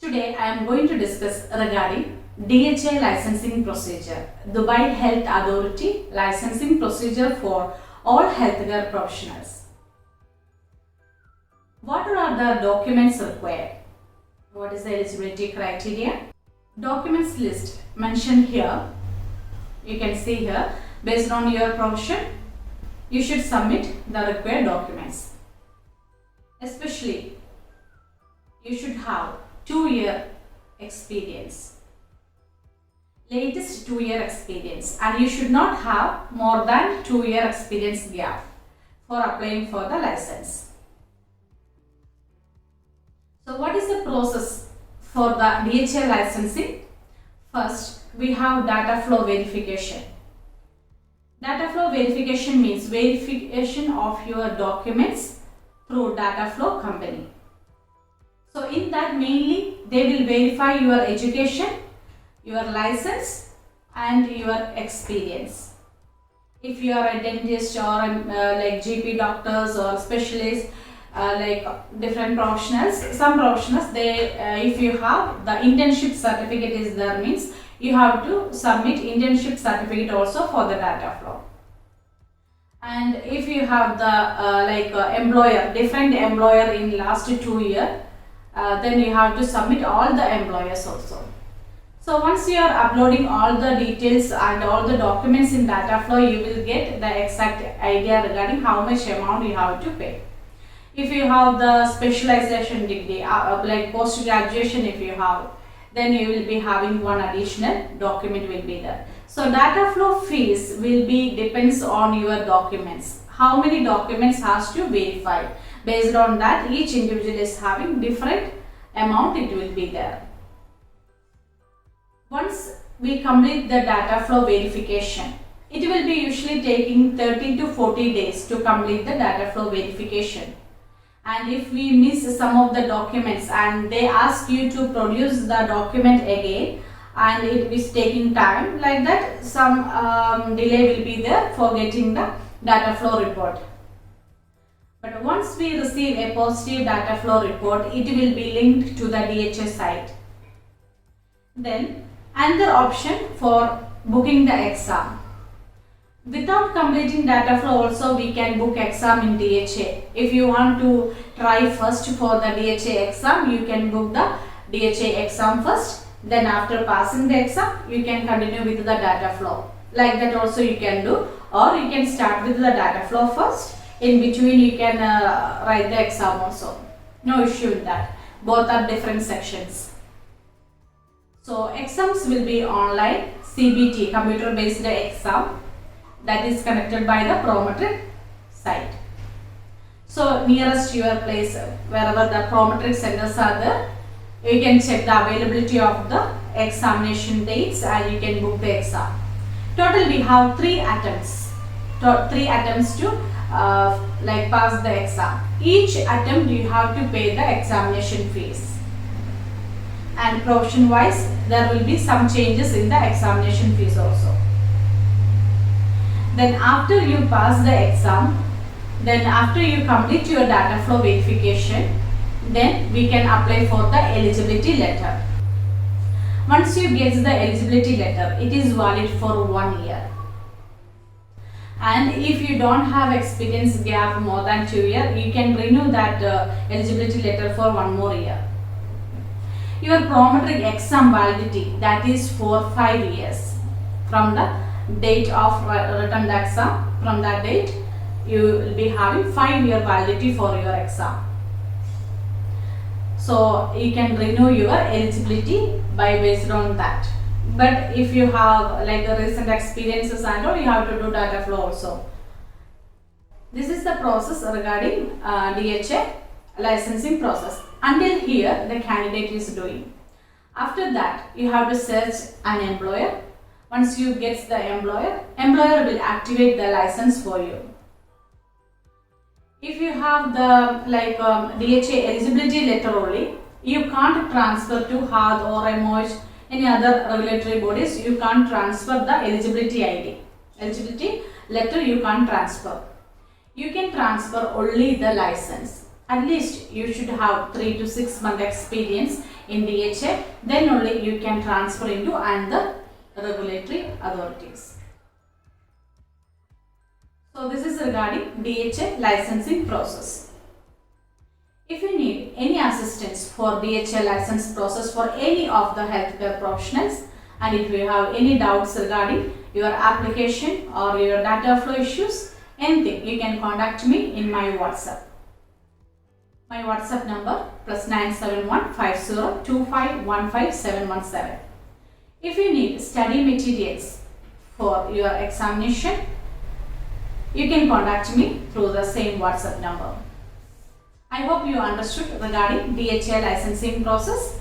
Today I am going to discuss regarding DHA licensing procedure, Dubai Health Authority licensing procedure for all healthcare professionals. What are the documents required? What is the eligibility criteria? Documents list mentioned here. You can see here, based on your profession, you should submit the required documents. Especially, you should have 2-year experience, latest 2-year experience, and you should not have more than 2-year experience gap for applying for the license. So what is the process for the DHA licensing? First, we have data flow verification. Data flow verification means verification of your documents through data flow company. So in that mainly they will verify your education, your license and your experience. If you are a dentist or like GP doctors or specialists, like different professionals, some professionals if you have the internship certificate is there, means you have to submit internship certificate also for the data flow. And if you have the employer, different employer in last 2 years, then you have to submit all the employers also. So once you are uploading all the details and all the documents in data flow, you will get the exact idea regarding how much amount you have to pay. If you have the specialization degree, like post graduation if you have, then you will be having one additional document will be there. So data flow fees will be depends on your documents. How many documents has to verify? Based on that, each individual is having different amount, it will be there. Once we complete the data flow verification, it will be usually taking 30 to 40 days to complete the data flow verification. And if we miss some of the documents and they ask you to produce the document again and it is taking time, like that some delay will be there for getting the data flow report. But once we receive a positive data flow report, it will be linked to the DHA site. Then another option for booking the exam. Without completing data flow also we can book exam in DHA. If you want to try first for the DHA exam, you can book the DHA exam first. Then after passing the exam, you can continue with the data flow. Like that also you can do, or you can start with the data flow first. In between you can write the exam also. No issue with that. Both are different sections. So exams will be online, CBT, computer based exam, that is connected by the Prometric site. So nearest your place, wherever the Prometric centers are there, you can check the availability of the examination dates and you can book the exam. Total we have 3 attempts. 3 attempts to pass the exam. Each attempt you have to pay the examination fees. And profession wise, there will be some changes in the examination fees also. Then after you pass the exam, then after you complete your data flow verification, then we can apply for the eligibility letter. Once you get the eligibility letter, it is valid for 1 year. And if you don't have experience gap more than 2 years, you can renew that eligibility letter for 1 more year. Your Prometric exam validity, that is for 5 years from the date of written exam. From that date you will be having 5-year validity for your exam. So you can renew your eligibility by based on that. But if you have like the recent experiences and all, you have to do data flow also. This is the process regarding DHA licensing process. Until here the candidate is doing. After that you have to search an employer. Once you get the employer will activate the license for you. If you have the DHA eligibility letter only, you can't transfer to HAD or MOH, any other regulatory bodies, you can't transfer the eligibility ID. Eligibility letter you can't transfer. You can transfer only the license. At least you should have 3 to 6 month experience in DHA, then only you can transfer into another regulatory authorities. So this is regarding DHA licensing process. If you need any assistance for DHA license process for any of the healthcare professionals, and if you have any doubts regarding your application or your data flow issues, anything, you can contact me in my WhatsApp. My WhatsApp number +971 5025151717. If you need study materials for your examination, you can contact me through the same WhatsApp number. I hope you understood regarding DHA licensing process.